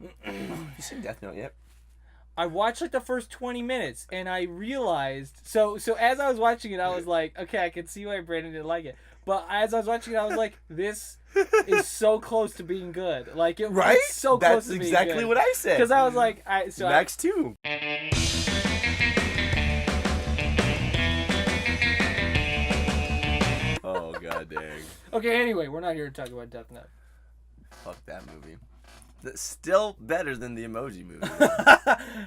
You seen Death Note yet? I watched like the first 20 minutes and I realized so as I was watching it I was like, okay, I can see why Brandon didn't like it. But as I was watching it I was like, this is so close to being good. Like it's so close to being good. That's exactly what I said. Because I was like, Max too. Oh god dang. Okay, anyway, we're not here to talk about Death Note. Fuck that movie. That's still better than the Emoji Movie.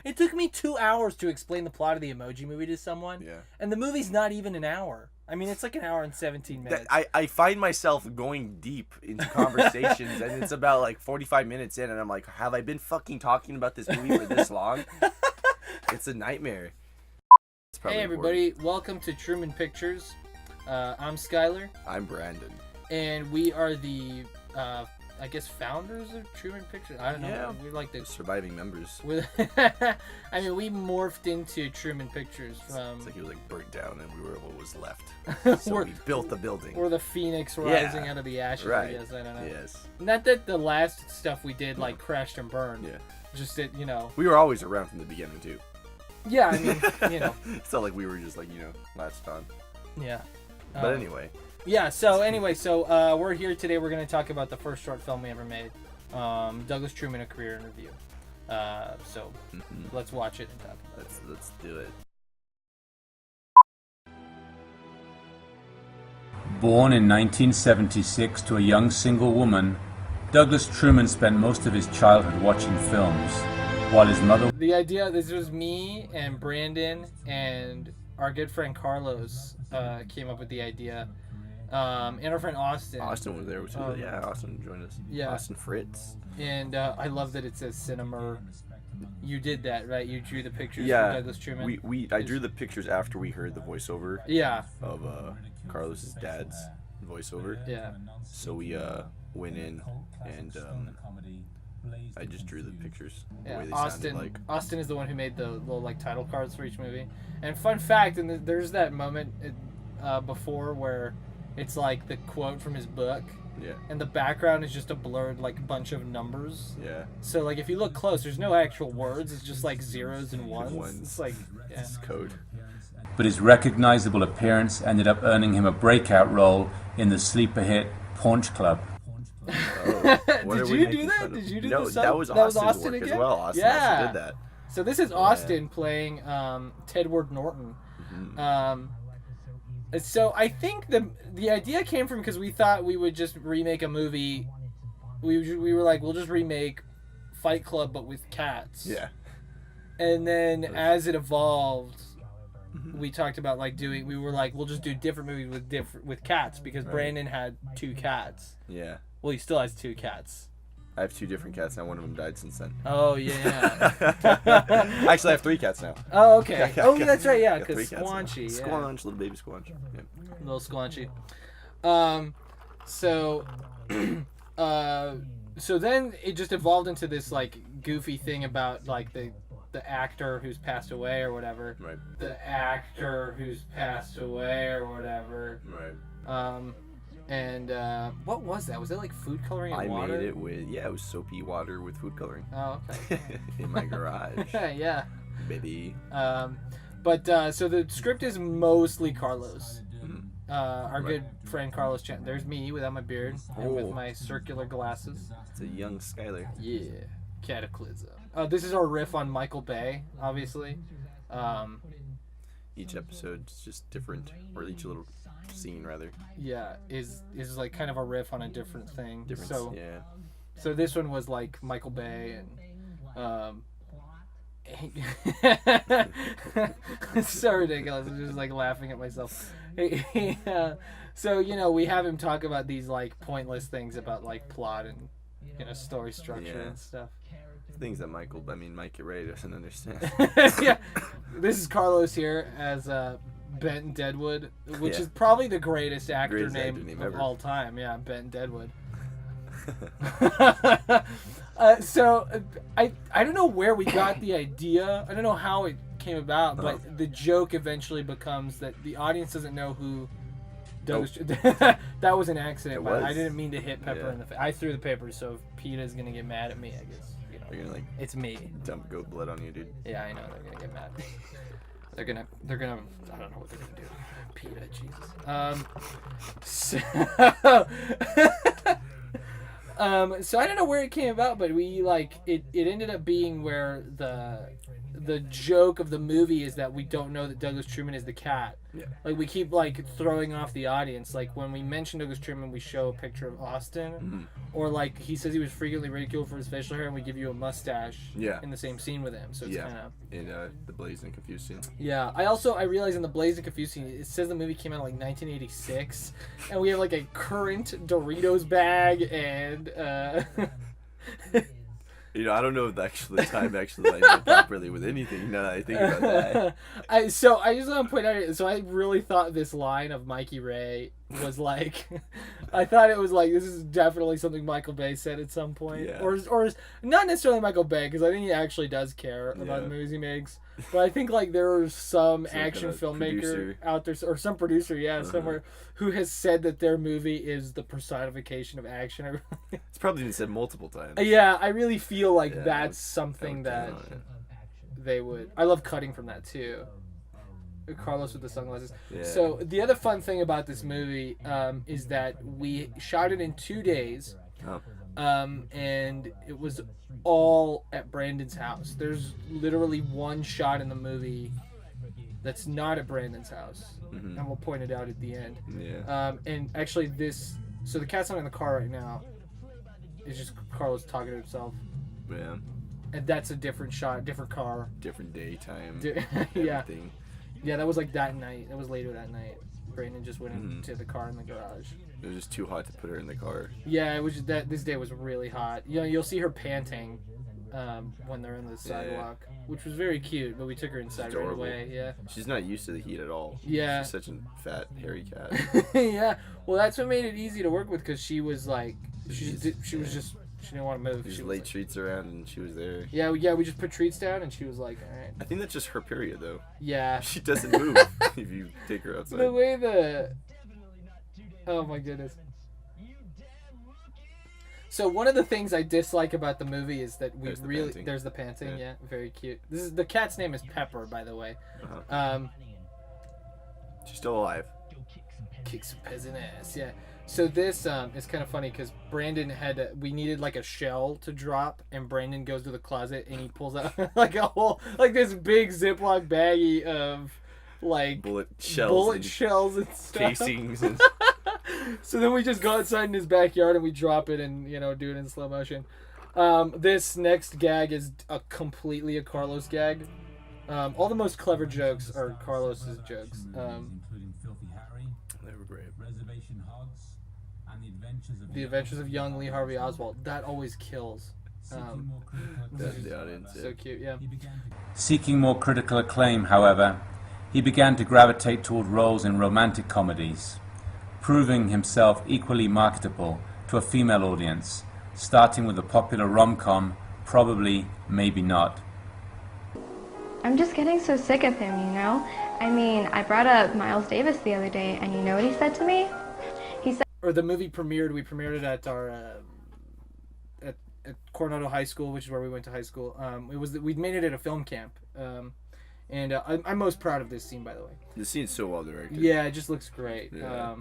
It took me 2 hours to explain the plot of the Emoji Movie to someone. Yeah. And the movie's not even an hour. I mean, it's like an hour and 17 minutes. I find myself going deep into conversations, and it's about like 45 minutes in, and I'm like, have I been fucking talking about this movie for this long? It's a nightmare. Hey everybody, welcome to Truman Pictures. I'm Skyler. I'm Brandon. And we are the, I guess, founders of Truman Pictures. I don't know. Yeah. We're like the surviving members. I mean, we morphed into Truman Pictures from. It's like it was like burnt down, and we were what was left. So we built the building. Or the phoenix rising out of the ashes. Right. I guess I don't know. Yes. Not that the last stuff we did like crashed and burned. Yeah. Just that We were always around from the beginning too. Yeah, I mean, It's not like we were just like latched on. Yeah. But anyway. Yeah, so we're here today. We're going to talk about the first short film we ever made, Douglas Truman, A Career in Review. Let's watch it and talk about it. Let's do it. Born in 1976 to a young single woman, Douglas Truman spent most of his childhood watching films, while his mother... The idea, this was me and Brandon and our good friend Carlos came up with the idea. And our friend Austin. Austin was there too. Yeah, Austin joined us. Yeah. Austin Fritz. And I love that it says cinema. You did that, right? You drew the pictures for Douglas Truman. I drew the pictures after we heard the voiceover. Yeah. Of Carlos's dad's voiceover. Yeah. So we went in and I just drew the pictures the way they sounded like. Austin is the one who made the little like title cards for each movie. And fun fact, and there's that moment before where it's like the quote from his book. Yeah. And the background is just a blurred like bunch of numbers. Yeah. So like if you look close, there's no actual words. It's just like zeros and ones. It's like it's code. But his recognizable appearance ended up earning him a breakout role in the sleeper hit Paunch Club. Oh, did you do that? Did you do no, that? That was Austin again? As well. Austin also did that. So this is Austin playing Tedward Norton. Mm-hmm. So I think the idea came from because we thought we would just remake a movie. We were like, we'll just remake Fight Club but with cats. Yeah. And then as it evolved, we talked about like we were like, we'll just do different movies with cats because Brandon had 2 cats. Yeah. Well, he still has 2 cats. I have 2 different cats now. One of them died since then. Oh, yeah. Actually, I have 3 cats now. Oh, okay. Oh, yeah, that's right. Yeah, because Squanchy. Yeah. Squanch, little baby Squanch. Yeah. Little Squanchy. So then it just evolved into this like goofy thing about like the actor who's passed away or whatever. Right. The actor who's passed away or whatever. Right. And what was that? Was it like food coloring and water? I made it with it was soapy water with food coloring. Oh, okay. In my garage. Yeah. Baby. But so the script is mostly Carlos. Mm-hmm. Our good friend Carlos Chan. There's me without my beard and with my circular glasses. It's a young Skyler. Yeah. Cataclysm. This is our riff on Michael Bay, obviously. Each episode is just different, or each little scene rather. Yeah, is like kind of a riff on a different thing. Yeah. So this one was like Michael Bay and it's so ridiculous. I'm just like laughing at myself. So we have him talk about these like pointless things about like plot and story structure and stuff. Things that Mike Ray doesn't understand. Yeah, this is Carlos here as Benton Deadwood, which is probably the greatest actor name of ever. all time. Yeah, Benton Deadwood. So I don't know where we got the idea. I don't know how it came about, but the joke eventually becomes that the audience doesn't know who Douglas. That was an accident. But I didn't mean to hit Pepper in the face. I threw the paper, so if PETA's gonna get mad at me, I guess. They're gonna like It's me. dump goat blood on you, dude. Yeah, I know they're gonna get mad. They're gonna. I don't know what they're gonna do. PETA, Jesus. So I don't know where it came about, but we it ended up being where the joke of the movie is that we don't know that Douglas Truman is the cat. Yeah. Like we keep throwing off the audience. Like when we mention Douglas Truman, we show a picture of Austin, or like he says he was frequently ridiculed for his facial hair, and we give you a mustache. Yeah. In the same scene with him, so it's kind of in the Blazed and Confused scene. Yeah, I realized in the Blazed and Confused scene, it says the movie came out in 1986, and we have a current Doritos bag and I don't know if the time actually lined up properly with anything now that I think about that. I just want to point out, so I really thought this line of Mikey Ray was I thought it was this is definitely something Michael Bay said at some point. Yeah. Or not necessarily Michael Bay, because I think he actually does care about the movies he makes. But I think there are some action filmmaker producer out there, or some producer, somewhere, who has said that their movie is the personification of action. It's probably been said multiple times. Yeah, I really feel that's something that they would. I love cutting from that too. Carlos with the sunglasses. Yeah. So the other fun thing about this movie is that we shot it in 2 days. Oh. And it was all at Brandon's house. There's literally one shot in the movie that's not at Brandon's house, and we'll point it out at the end. Yeah. And actually, so the cat's not in the car right now. It's just Carlos talking to himself. Yeah. And that's a different shot, different car. Different daytime. Yeah. Everything. Yeah, that was that night. That was later that night. Brandon just went into the car in the garage. It was just too hot to put her in the car. Yeah, it was just this day was really hot. You'll see her panting when they're in the sidewalk, which was very cute. But we took her inside right away. Yeah. She's not used to the heat at all. Yeah. She's such a fat, hairy cat. Yeah. Well, that's what made it easy to work with, because she was she didn't want to move. She laid treats around and she was there. Yeah. We just put treats down and she was like, all right. I think that's just her period though. Yeah. She doesn't move if you take her outside. The way oh my goodness. So one of the things I dislike about the movie is that there's the panting. Yeah, very cute. The cat's name is Pepper, by the way. She's still alive. Kick some peasant ass. Yeah. So this is kind of funny because Brandon we needed a shell to drop, and Brandon goes to the closet and he pulls out a whole this big Ziploc baggie of bullet shells and stuff. Casings and So then we just go outside in his backyard and we drop it and do it in slow motion. This next gag is completely a Carlos gag. All the most clever jokes are Carlos's jokes. Including Filthy Harry, they were great. Reservation Hogs, and The Adventures of Young Lee Harvey Oswald. That always kills. The audience. So cute, yeah. Seeking more critical acclaim, however, he began to gravitate toward roles in romantic comedies, proving himself equally marketable to a female audience, starting with the popular rom-com, Probably, Maybe Not. I'm just getting so sick of him, I mean, I brought up Miles Davis the other day, and you know what he said to me? He said... Or the movie premiered, we premiered it at our... at Coronado High School, which is where we went to high school. We made it at a film camp. And I'm most proud of this scene, by the way. The scene's so well directed. Yeah, it just looks great. Yeah.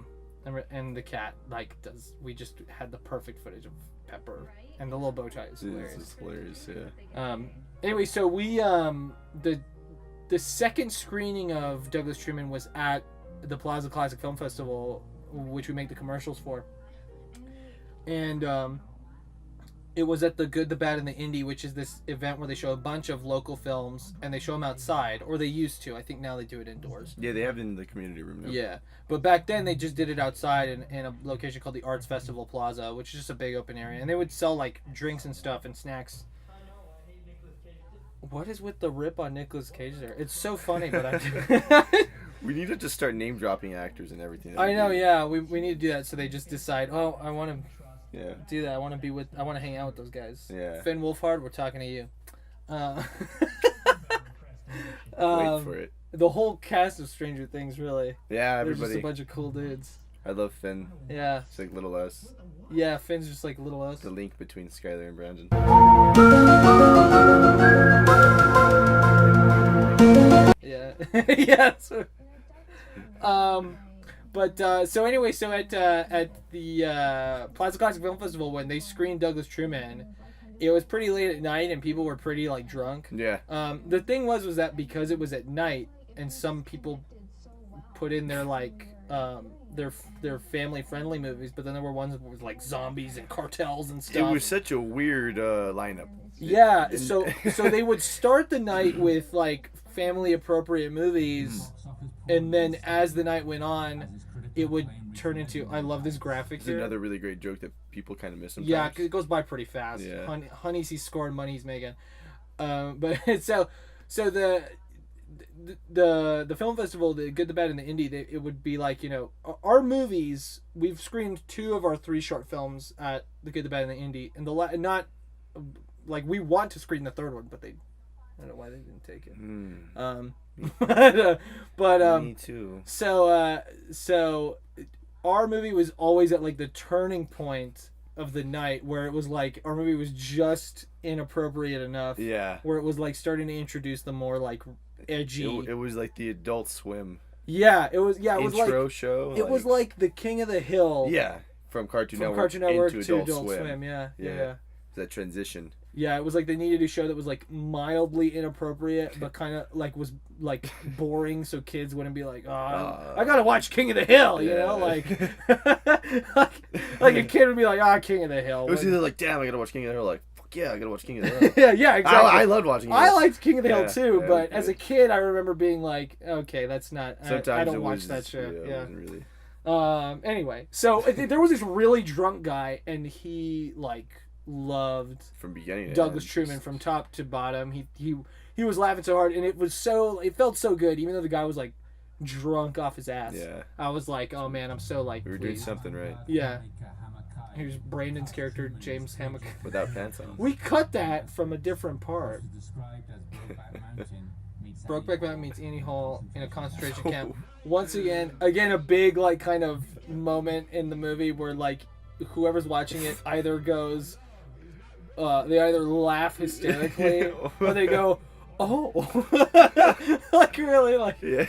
And the cat we just had the perfect footage of Pepper, and the little bow tie is hilarious. It's hilarious, yeah. Anyway, so we the second screening of Douglas Truman was at the Plaza Classic Film Festival, which we make the commercials for, and it was at the Good, the Bad, and the Indie, which is this event where they show a bunch of local films, and they show them outside, or they used to. I think now they do it indoors. Yeah, they have it in the community room now. Yeah, but back then they just did it outside in a location called the Arts Festival Plaza, which is just a big open area, and they would sell drinks and stuff and snacks. What is with the rip on Nicolas Cage there? It's so funny, but We need to just start name dropping actors and everything. I know, yeah, we need to do that. So they just decide, oh, I want to. Yeah. Do that. I want to hang out with those guys. Yeah. Finn Wolfhard, we're talking to you. Wait for it. The whole cast of Stranger Things, really. Yeah, There's everybody. just a bunch of cool dudes. I love Finn. Yeah. It's like little us. Yeah, Finn's just like little us. The link between Skyler and Brandon. Yeah. Yeah. So, so anyway, so at the Plaza Classic Film Festival, when they screened Douglas Truman, it was pretty late at night and people were pretty like drunk. Yeah. The thing was that because it was at night and some people put in their like their family friendly movies, but then there were ones with like zombies and cartels and stuff. It was such a weird lineup. Yeah, so they would start the night with like family appropriate movies, and then as the night went on, it would turn into. I love this graphic It's here. another really great joke that people kind of miss sometimes. Yeah, 'cause it goes by pretty fast. Yeah. Honey's he's scoring, money's making. But so the film festival, the Good, the Bad, and the Indie, it would be like, you know, our movies. We've screened 2 of our 3 short films at the Good, the Bad, and the Indie, and not like we want to screen the 3rd one, but I don't know why they didn't take it. Me too. So our movie was always at like the turning point of the night where it was like our movie was just inappropriate enough. Yeah. Where it was like starting to introduce the more like edgy. It was like the Adult Swim. Yeah, it was. Yeah, it was intro like show. it was like the King of the Hill. Yeah, from Cartoon From Network, Cartoon Network into to Adult Swim. Yeah. That transition. Yeah, it was like they needed a show that was like mildly inappropriate, but kind of like was like boring, so kids wouldn't be like, "Oh, I gotta watch King of the Hill," you know, like, like a kid would be like, King of the Hill." It was either like, "Damn, I gotta watch King of the Hill," or like, "Fuck yeah, I gotta watch King of the Hill." Yeah, exactly. I loved watching it. I liked King of the Hill too, yeah, but yeah. as a kid, I remember being like, "Okay, that's not." Sometimes I don't it watch was, that show. It Yeah. wasn't really. Anyway, so there was this really drunk guy, and he like loved From beginning to Douglas end, Truman just- from top to bottom. He was laughing so hard, and it felt so good, even though the guy was like drunk off his ass. Yeah. I was like, oh man, I'm so like We were doing pleased. something right. Yeah. Here's Brandon's character, James Hammock. Without pants on. We cut that from a different part. Brokeback Mountain meets Annie Hall in a concentration camp. Once again, a big like kind of moment in the movie where like whoever's watching it either goes, they either laugh hysterically or they go, oh, like really like. Yeah.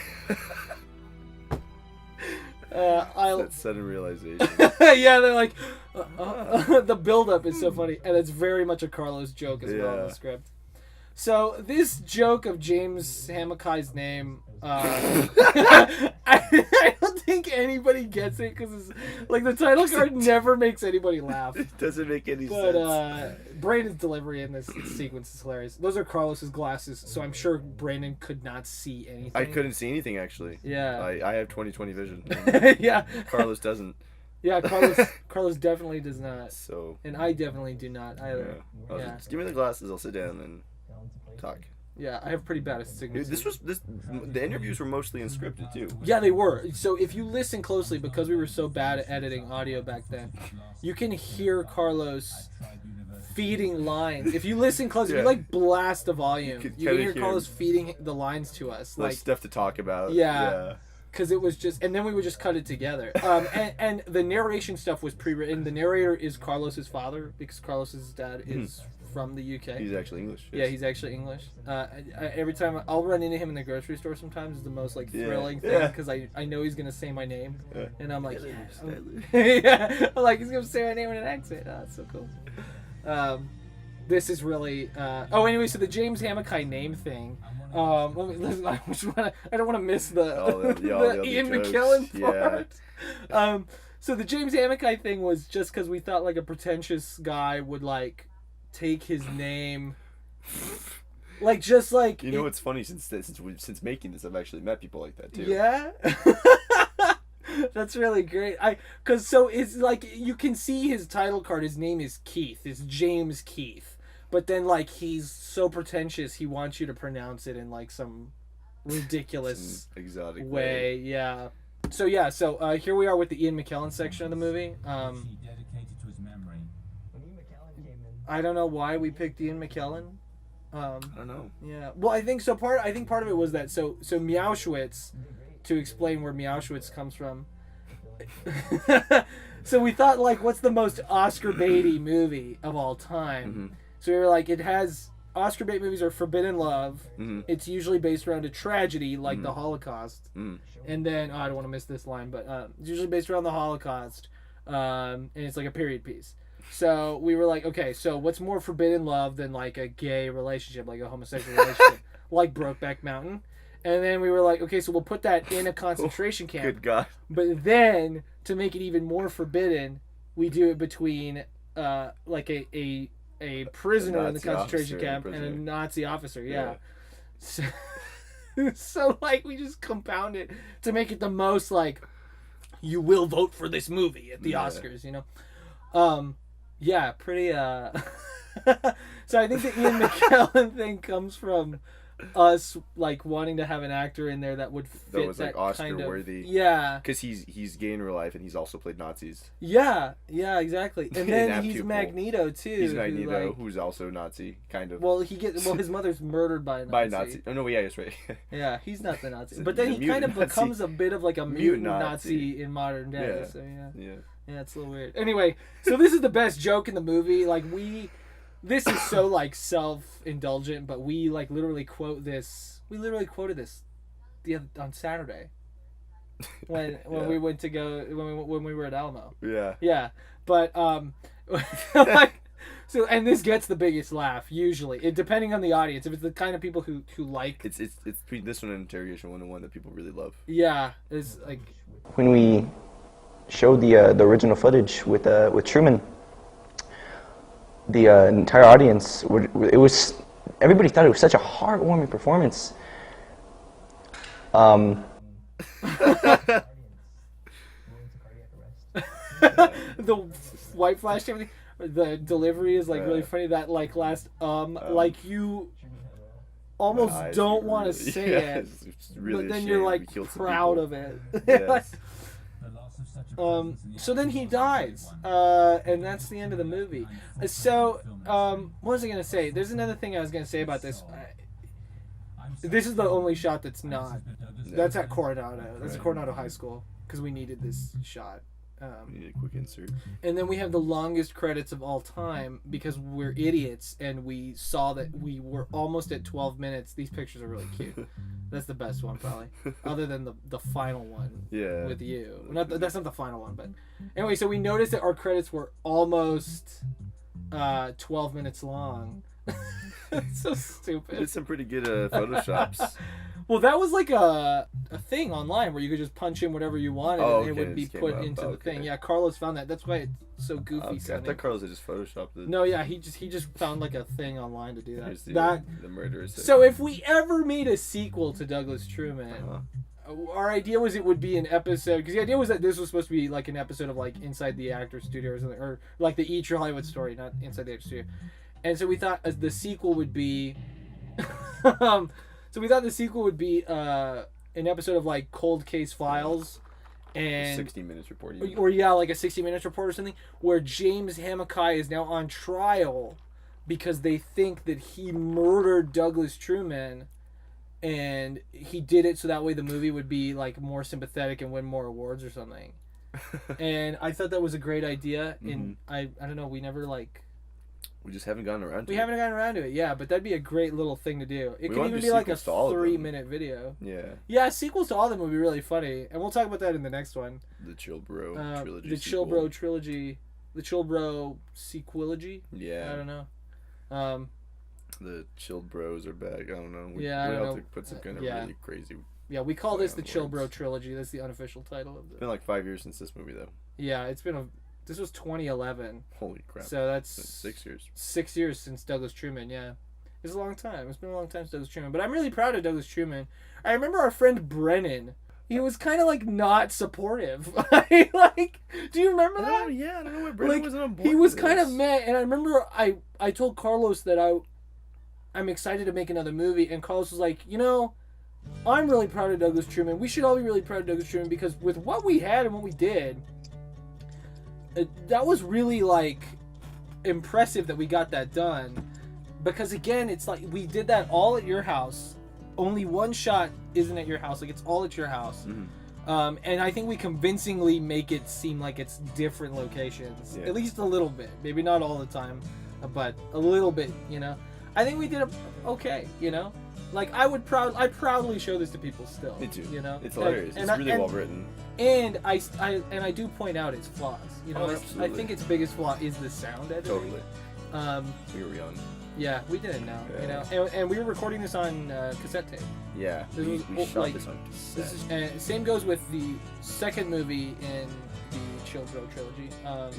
I That sudden realization. yeah, they're like, the build-up is so funny, and it's very much a Carlos joke as well in the Yeah. script. So this joke of James Hamakai's name, I don't think anybody gets it because like the title card never makes anybody laugh. It doesn't make any But sense. Brandon's delivery in this sequence is hilarious. Those are Carlos's glasses, so I'm sure Brandon could not see anything. I couldn't see anything actually. Yeah. I have 20/20 vision. Yeah. Carlos doesn't. Yeah, Carlos definitely does not. So. And I definitely do not Yeah. either. Yeah. Just give me the glasses. I'll sit down and talk. Yeah, I have pretty bad astigmatism. The interviews were mostly unscripted too. Yeah, they were. So if you listen closely, because we were so bad at editing audio back then, you can hear Carlos feeding lines. If you listen close, if Yeah. you like blast the volume, could you can kinda hear hear Carlos feeding the lines to us. Like Like, stuff to talk about. Yeah. because it was just, and then we would just cut it together. And the narration stuff was pre-written. The narrator is Carlos's father because Carlos's dad is from the UK. He's actually English. Yeah, he's actually English. Every time I'll run into him in the grocery store, sometimes is the most like thrilling thing Yeah. because I know he's gonna say my name, Yeah. and I'm like, Hello, yeah, Skyler. yeah, I'm like he's gonna say my name in an accent. Oh, that's so cool. This is really. Anyway, so the James Hamakai name thing. Let me, listen, I don't want to miss the, the Ian jokes. McKellen Yeah. part. So the James Hamakai thing was just because we thought like a pretentious guy would like take his name, like just like You know what's funny? Since making this, I've actually met people like that too. yeah. That's really great. Cause it's like you can see his title card. His name is Keith. It's James Keith. But then like he's so pretentious, he wants you to pronounce it in like some ridiculous Some exotic way. Yeah. So here we are with the Ian McKellen section of the movie. I don't know why we picked Ian McKellen. I don't know. Yeah. Well, I think so. Part of it was that so Meowschwitz, to explain where Meowschwitz comes from, So we thought, like, what's the most Oscar baity movie of all time? Mm-hmm. So we were like, it has Oscar bait movies are Forbidden Love. Mm-hmm. It's usually based around a tragedy like the Mm-hmm. Holocaust. Mm. And then I don't want to miss this line, but it's usually based around the Holocaust, and it's like a period piece. So we were like, okay, so what's more forbidden love than like a gay relationship, like a homosexual relationship, like Brokeback Mountain? And then we were like, okay, so we'll put that in a concentration camp. Good God. But then to make it even more forbidden, we do it between like a prisoner in the Nazi concentration officer and camp and a prisoner. Nazi officer. Yeah. So, so like we just compound it to make it the most like you will vote for this movie at the Oscars, you know. Yeah, pretty so I think the Ian McKellen thing comes from us like wanting to have an actor in there that would fit That was, like, kind Oscar of worthy. Yeah. Because he's gay in real life and he's also played Nazis. Yeah, exactly. And In then he's Aptitude. Magneto too. He's who, Magneto, like- who's also Nazi, kind of. well, his mother's murdered by a Nazi. by Nazi. Oh no, yeah, that's right. Yeah, he's not the Nazi. He's But then a he kind of mutant Nazi. becomes a bit of like a mutant Nazi Nazi. in modern day. Yeah. So yeah. Yeah. It's a little weird. Anyway, so this is the best joke in the movie. Like this is so like self-indulgent, but we like literally quote this. We literally quoted this on Saturday when we went to go when we were at Alamo. Yeah. Yeah, but like, so and this gets the biggest laugh usually. It depending on the audience. If it's the kind of people who like It's between this one and Interrogation 101 that people really love. yeah, it's like When we showed the original footage with Truman, the entire audience everybody thought it was such a heartwarming performance. the white flash and everything. The delivery is like really funny. That like last like you almost eyes don't were want to really- say yeah, it, it's really but a then shame you're we like killed some proud people. of it. Yes. So then he dies, and that's the end of the movie. So, what was I gonna say? There's another thing I was gonna say about this. This is the only shot that's not. That's at Coronado. That's at Coronado High School because we needed this shot. We need a quick insert. And then we have the longest credits of all time because we're idiots and we saw that we were almost at 12 minutes. These pictures are really cute. That's the best one probably, other than the final one. Yeah. With you. That's not the final one, but anyway. So we noticed that our credits were almost 12 minutes long. It's so stupid. Did some pretty good photoshops. Well, that was like a thing online where you could just punch in whatever you wanted Oh, and it okay, would it be just came put up. into the Okay. thing. Yeah, Carlos found that. That's why it's so goofy Okay, I sounding. thought Carlos had just photoshopped it. No, yeah, he just found like a thing online to do that. Here's the murderous. So if we ever made a sequel to Douglas Truman, our idea was it would be an episode because the idea was that this was supposed to be like an episode of like Inside the Actor Studio or something, or like the Eat Your Hollywood Story, not Inside the Actor Studio. And so we thought the sequel would be, an episode of like Cold Case Files, and 60 Minutes reporting. or yeah, like a 60 Minutes report or something, where James Hamakai is now on trial because they think that he murdered Douglas Truman, and he did it so that way the movie would be like more sympathetic and win more awards or something. And I thought that was a great idea, and I don't know, we never like. We just haven't gotten around to We it. haven't gotten around to it, yeah, but that'd be a great little thing to do. It We could wanna even do be like a sequels to all of them. 3-minute video. Yeah. Yeah, sequels to all of them would be really funny, and we'll talk about that in the next one. The Chill Bro trilogy. The Chill Bro trilogy, the Chill Bro sequelogy. Yeah. I don't know. The Chilled Bros are back. I don't know. Yeah, I we don't have know. to put some kind of Yeah. really crazy. Yeah, we call Play this the on Chill words. Bro trilogy. That's the unofficial title of It's the. been like 5 years since this movie though. Yeah, this was 2011. Holy crap. So that's 6 years. 6 years since Douglas Truman. Yeah, it's a long time. It's been a long time since Douglas Truman. But I'm really proud of Douglas Truman. I remember our friend Brennan. He was kind of like not supportive. Like, do you remember that? Oh yeah, I don't know why Brendan Like, wasn't on board. he was with kind of this. mad, and I remember I told Carlos that I'm excited to make another movie, and Carlos was like, you know, I'm really proud of Douglas Truman. We should all be really proud of Douglas Truman because with what we had and what we did, that was really like impressive that we got that done. Because again, it's like we did that all at your house. Only one shot isn't at your house. Like it's all at your house. And I think we convincingly make it seem like it's different locations, Yeah. at least a little bit. Maybe not all the time, but a little bit. I think we did okay. Like I proudly show this to people still. Me too. It's Like, hilarious. It's really well written. And I do point out its flaws. Oh, I absolutely. think its biggest flaw is the sound editing. Totally. We were young. Yeah, we didn't know. Yeah. And we were recording this on cassette tape. Yeah. This We was, shot like, this on cassette. And same goes with the second movie in the Children trilogy.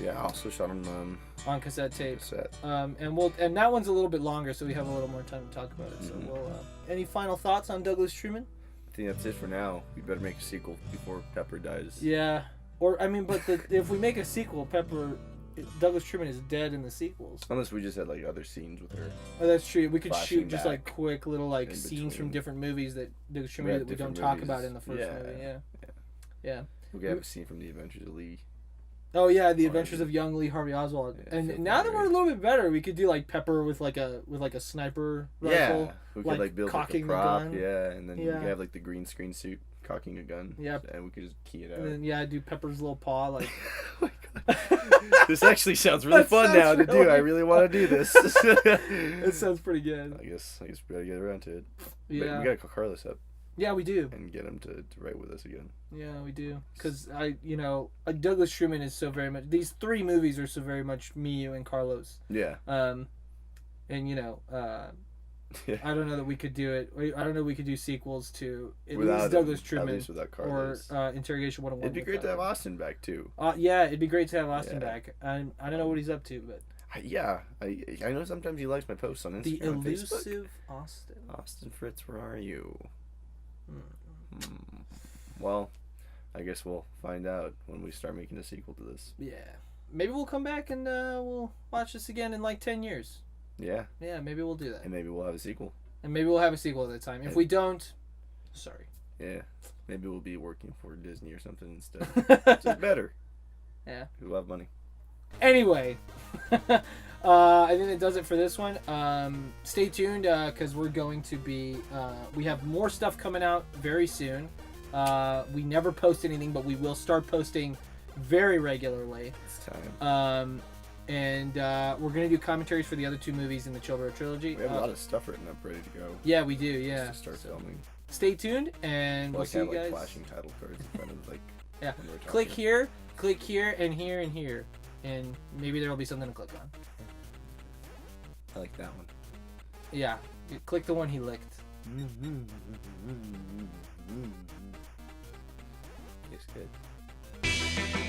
Yeah, I also shot on On cassette tape. cassette. And that one's a little bit longer, so we have a little more time to talk about it. So Mhm. we'll. Any final thoughts on Douglas Truman? I think that's it for now. We better make a sequel before Pepper dies. Yeah. If we make a sequel, Douglas Truman is dead in the sequels. Unless we just had like other scenes with her. Oh, that's true. We could Flashing shoot just back like quick little like in scenes from between. different movies that Douglas Truman Yeah, that we don't different talk movies. about in the first Yeah. movie. Yeah. We could have a scene from The Adventures of Lee. Oh yeah, The Adventures of Young Lee Harvey Oswald. Yeah, And Fifth now that Memory. we're a little bit better, we could do like Pepper with like a sniper rifle. Yeah, we could like build like a cocking the prop. gun. Yeah, and then we Yeah. could have like the green screen suit cocking a gun. Yep. And we could just key it out. And then do Pepper's little paw like. Oh my God. This actually sounds really That fun sounds now to do. really I really want to do this. It sounds pretty good. I guess we gotta get around to it. Yeah. But we gotta call Carlos up Yeah, we do. and get him to write with us again. Yeah, we do. Because Douglas Truman is so very much. These three movies are so very much me, you, and Carlos. Yeah. Yeah. I don't know that we could do it. I don't know we could do sequels to at Without least Douglas him, Truman At least without or Carlos. Interrogation 101. It'd be great to have Austin back too. Yeah, it'd be great to have Austin Yeah. back. I don't know what he's up to, but I know sometimes he likes my posts on Instagram the and Facebook. elusive Austin. Austin Fritz, where are you? Hmm. Well, I guess we'll find out when we start making a sequel to this. Yeah, maybe we'll come back and we'll watch this again in like 10 years. Yeah, Yeah, maybe we'll do that, and maybe we'll have a sequel. and maybe we'll have a sequel at that time. If we don't, sorry. Yeah, maybe we'll be working for Disney or something instead. Just better. Yeah. We love money. Anyway, I think that does it for this one. Stay tuned because we're going to be. We have more stuff coming out very soon. We never post anything, but we will start posting very regularly. It's time. And we're gonna do commentaries for the other two movies in the Children trilogy. We have a lot of stuff written up, ready to go. Yeah, we do. Yeah. Just to start filming. Stay tuned, and we'll Like see have you guys. like flashing title cards in front of like. Yeah. when we're Click talking. here, and here, and here, and maybe there will be something to click on. I like that one. Yeah. You click the one he licked. Tastes good.